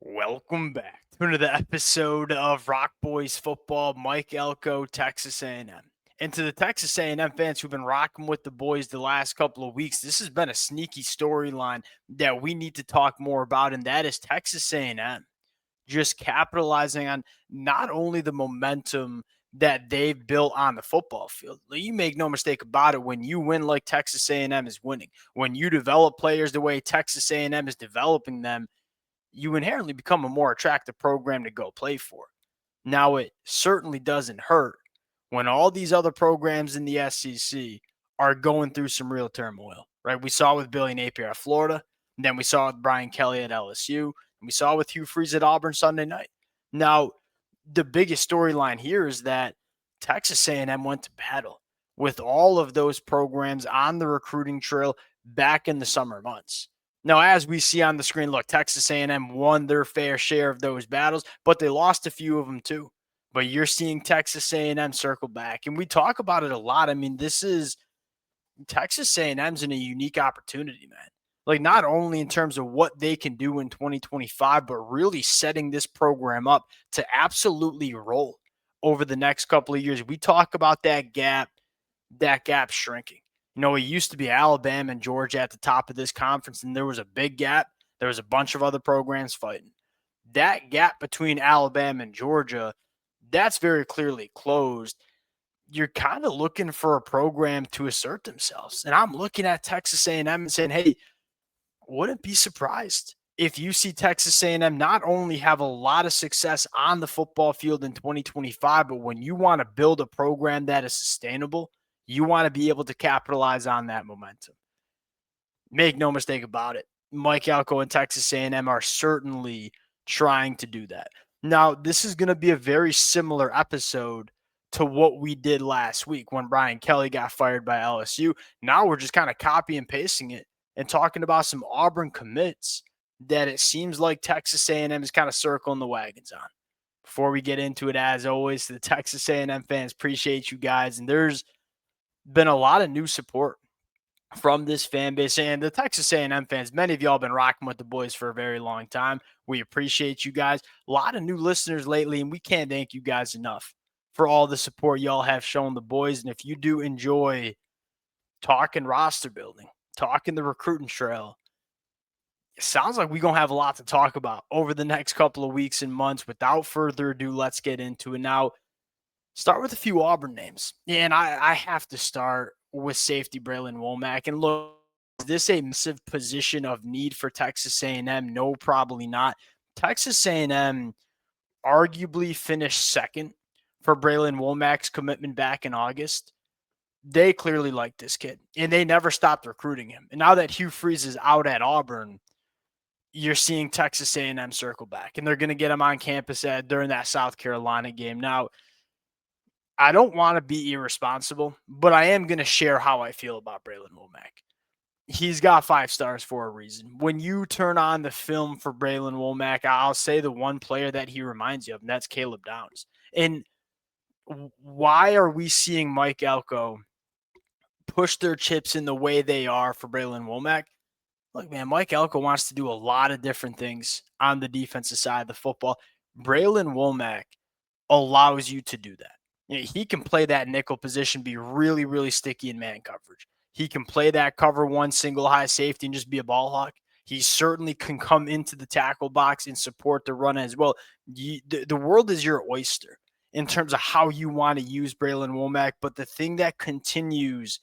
Welcome back to another episode of Rock Boys Football. Mike Elko, Texas A&M. And to the Texas A&M fans who've been rocking with the boys the last couple of weeks, this has been a sneaky storyline that we need to talk more about, and that is Texas A&M just capitalizing on not only the momentum that they've built on the football field. You make no mistake about it. When you win like Texas A&M is winning, when you develop players the way Texas A&M is developing them, you inherently become a more attractive program to go play for. Now, it certainly doesn't hurt when all these other programs in the SEC are going through some real turmoil, right? We saw with Billy Napier at Florida, and then we saw with Brian Kelly at LSU, and we saw with Hugh Freeze at Auburn Sunday night. Now, the biggest storyline here is that Texas A&M went to battle with all of those programs on the recruiting trail back in the summer months. Now, as we see on the screen, look, Texas A&M won their fair share of those battles, but they lost a few of them too. But you're seeing Texas A&M circle back, and we talk about it a lot. I mean, this is Texas A&M's in a unique opportunity, man. Like, not only in terms of what they can do in 2025, but really setting this program up to absolutely roll over the next couple of years. We talk about that gap shrinking. It used to be Alabama and Georgia at the top of this conference, and there was a big gap. There was a bunch of other programs fighting. That gap between Alabama and Georgia, that's very clearly closed. You're kind of looking for a program to assert themselves. And I'm looking at Texas A&M and saying, hey, wouldn't be surprised if you see Texas A&M not only have a lot of success on the football field in 2025, but when you want to build a program that is sustainable, you want to be able to capitalize on that momentum. Make no mistake about it. Mike Elko and Texas A&M are certainly trying to do that. Now, this is going to be a very similar episode to what we did last week when Brian Kelly got fired by LSU. Now we're just kind of copy and pasting it and talking about some Auburn commits that it seems like Texas A&M is kind of circling the wagons on. Before we get into it, as always, to the Texas A&M fans, appreciate you guys. And there's been a lot of new support from this fan base and the Texas A&M fans. Many of y'all been rocking with the boys for a very long time. We appreciate you guys. A lot of new listeners lately, and we can't thank you guys enough for all the support y'all have shown the boys. And if you do enjoy talking roster building, talking the recruiting trail, it sounds like we're going to have a lot to talk about over the next couple of weeks and months. Without further ado, let's get into it. Now, start with a few Auburn names. And I have to start with safety Bralan Womack. And look, is this a massive position of need for Texas A&M? No, probably not. Texas A&M arguably finished second for Bralan Womack's commitment back in August. They clearly like this kid, and they never stopped recruiting him. And now that Hugh Freeze is out at Auburn, you're seeing Texas A&M circle back, and they're going to get him on campus during that South Carolina game. Now, I don't want to be irresponsible, but I am going to share how I feel about Bralan Womack. He's got 5 stars for a reason. When you turn on the film for Bralan Womack, I'll say the one player that he reminds you of, and that's Caleb Downs. And why are we seeing Mike Elko push their chips in the way they are for Bralan Womack? Look, man, Mike Elko wants to do a lot of different things on the defensive side of the football. Bralan Womack allows you to do that. He can play that nickel position, be really, really sticky in man coverage. He can play that cover one single high safety and just be a ball hawk. He certainly can come into the tackle box and support the run as well. The world is your oyster in terms of how you want to use Bralan Womack. But the thing that continues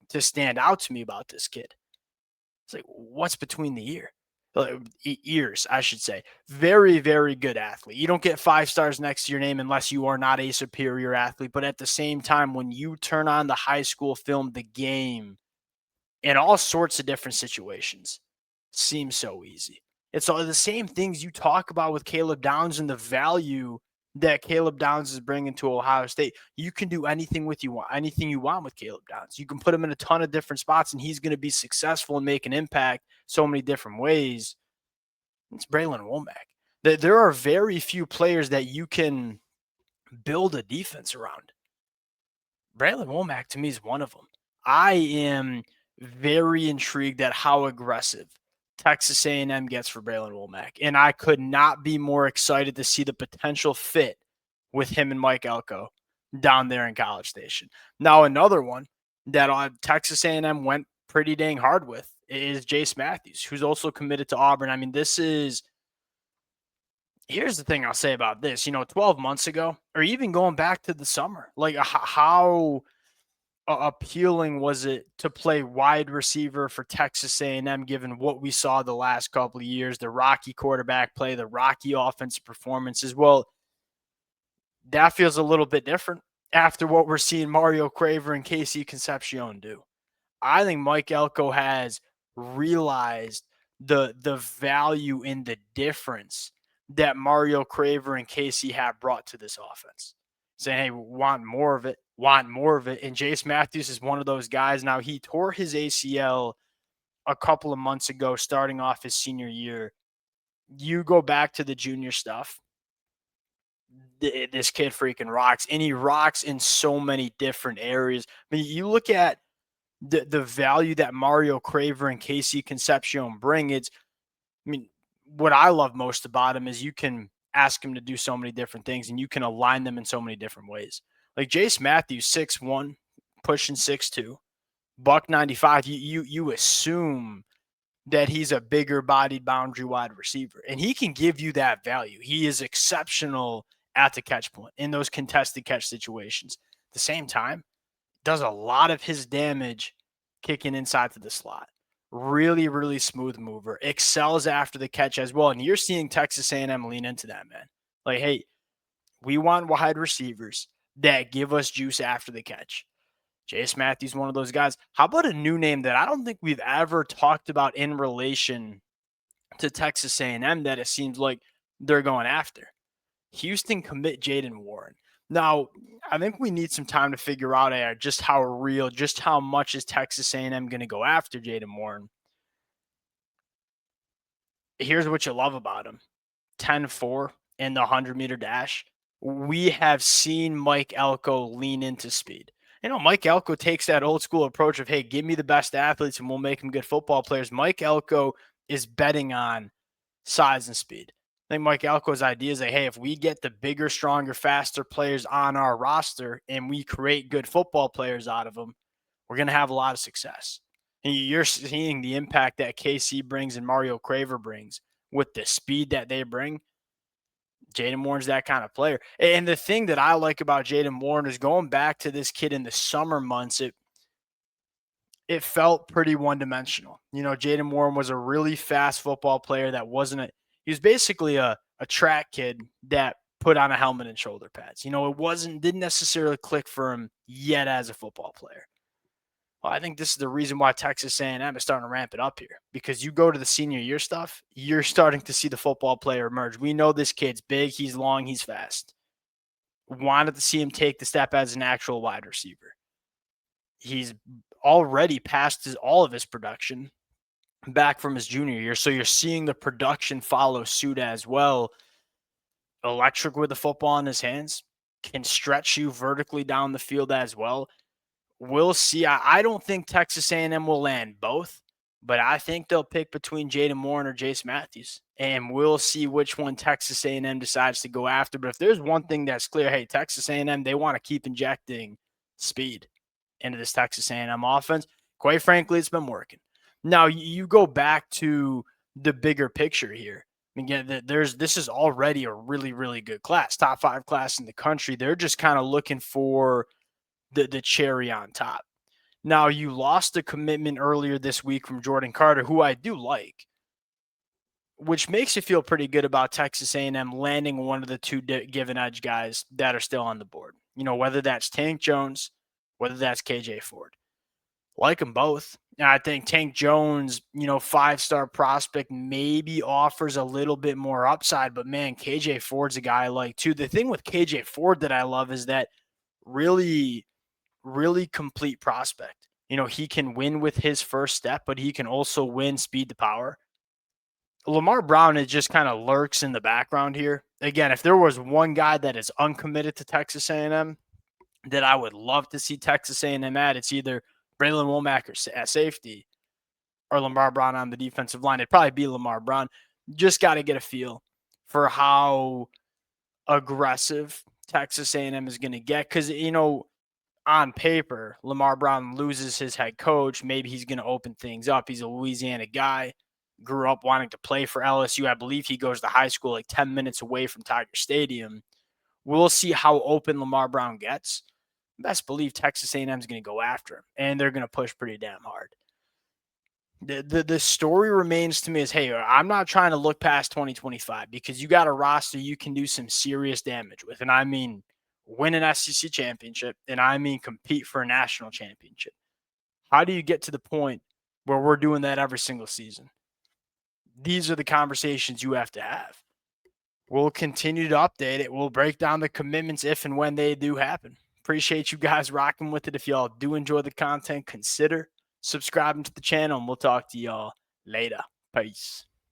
to stand out to me about this kid, it's like, what's between the ears, I should say. Very, very good athlete. You don't get 5 stars next to your name unless you are not a superior athlete. But at the same time, when you turn on the high school film, the game, in all sorts of different situations, seems so easy. It's all the same things you talk about with Caleb Downs and the value that Caleb Downs is bringing to Ohio State. You can do anything you want with Caleb Downs. You can put him in a ton of different spots, and he's going to be successful and make an impact so many different ways. It's Bralan Womack. There are very few players that you can build a defense around. Bralan Womack, to me, is one of them. I am very intrigued at how aggressive Texas A&M gets for Bralan Womack. And I could not be more excited to see the potential fit with him and Mike Elko down there in College Station. Now, another one that Texas A&M went pretty dang hard with is Jase Matthews, who's also committed to Auburn. I mean, here's the thing I'll say about this. 12 months ago, or even going back to the summer, like how appealing was it to play wide receiver for Texas A&M, given what we saw the last couple of years, the rocky quarterback play, the rocky offensive performances? Well, that feels a little bit different after what we're seeing Mario Craver and Casey Concepcion do. I think Mike Elko has realized the value in the difference that Mario Craver and Casey have brought to this offense. Saying, hey, want more of it. And Jase Matthews is one of those guys. Now, he tore his ACL a couple of months ago, starting off his senior year. You go back to the junior stuff, this kid freaking rocks, and he rocks in so many different areas. I mean, you look at the value that Mario Craver and Casey Concepcion bring. What I love most about him is you can ask him to do so many different things, and you can align them in so many different ways. Like Jase Matthews, 6'1", pushing 6'2", $195. You assume that he's a bigger bodied boundary wide receiver, and he can give you that value. He is exceptional at the catch point in those contested catch situations. At the same time, does a lot of his damage kicking inside to the slot. Really, really smooth mover. Excels after the catch as well. And you're seeing Texas A&M lean into that, man. Like, hey, we want wide receivers that give us juice after the catch. Jase Matthews, one of those guys. How about a new name that I don't think we've ever talked about in relation to Texas A&M that it seems like they're going after? Houston commit Jaden Warren. Now, I think we need some time to figure out just how real, just how much is Texas A&M going to go after Jaden Warren. Here's what you love about him. 10-4 in the 100-meter dash. We have seen Mike Elko lean into speed. Mike Elko takes that old school approach of, hey, give me the best athletes and we'll make them good football players. Mike Elko is betting on size and speed. I think Mike Elko's idea is that, hey, if we get the bigger, stronger, faster players on our roster and we create good football players out of them, we're going to have a lot of success. And you're seeing the impact that KC brings and Mario Craver brings with the speed that they bring. Jaden Warren's that kind of player. And the thing that I like about Jaden Warren is going back to this kid in the summer months, it felt pretty one-dimensional. Jaden Warren was a really fast football player that he was basically a track kid that put on a helmet and shoulder pads. Didn't necessarily click for him yet as a football player. Well, I think this is the reason why Texas A&M is starting to ramp it up here, because you go to the senior year stuff, you're starting to see the football player emerge. We know this kid's big, he's long, he's fast. Wanted to see him take the step as an actual wide receiver. He's already passed all of his production back from his junior year, so you're seeing the production follow suit as well. Electric with the football in his hands, can stretch you vertically down the field as well. We'll see. I don't think Texas A&M will land both, but I think they'll pick between Jaden Warren or Jase Matthews, and we'll see which one Texas A&M decides to go after. But if there's one thing that's clear, hey, Texas A&M, they want to keep injecting speed into this Texas A&M offense. Quite frankly, it's been working. Now, you go back to the bigger picture here. Again, this is already a really, really good class, top 5 class in the country. They're just kind of looking for the cherry on top. Now, you lost a commitment earlier this week from Jordan Carter, who I do like, which makes you feel pretty good about Texas A&M landing one of the two given edge guys that are still on the board. Whether that's Tank Jones, whether that's KJ Ford. Like them both. And I think Tank Jones, 5-star prospect, maybe offers a little bit more upside, but man, KJ Ford's a guy I like too. The thing with KJ Ford that I love is that really, really complete prospect. He can win with his first step, but he can also win speed to power. Lamar Brown just kind of lurks in the background here. Again, if there was one guy that is uncommitted to Texas A&M that I would love to see Texas A&M at, it's either Bralan Womack at safety, or Lamar Brown on the defensive line. It'd probably be Lamar Brown. Just got to get a feel for how aggressive Texas A&M is going to get, because, on paper, Lamar Brown loses his head coach. Maybe he's going to open things up. He's a Louisiana guy, grew up wanting to play for LSU. I believe he goes to high school like 10 minutes away from Tiger Stadium. We'll see how open Lamar Brown gets. Best believe Texas A&M is going to go after him, and they're going to push pretty damn hard. The story remains to me is, hey, I'm not trying to look past 2025 because you got a roster you can do some serious damage with. And I mean, win an SEC championship, and I mean compete for a national championship. How do you get to the point where we're doing that every single season? These are the conversations you have to have. We'll continue to update it. We'll break down the commitments if and when they do happen. Appreciate you guys rocking with it. If y'all do enjoy the content, consider subscribing to the channel, and we'll talk to y'all later. Peace.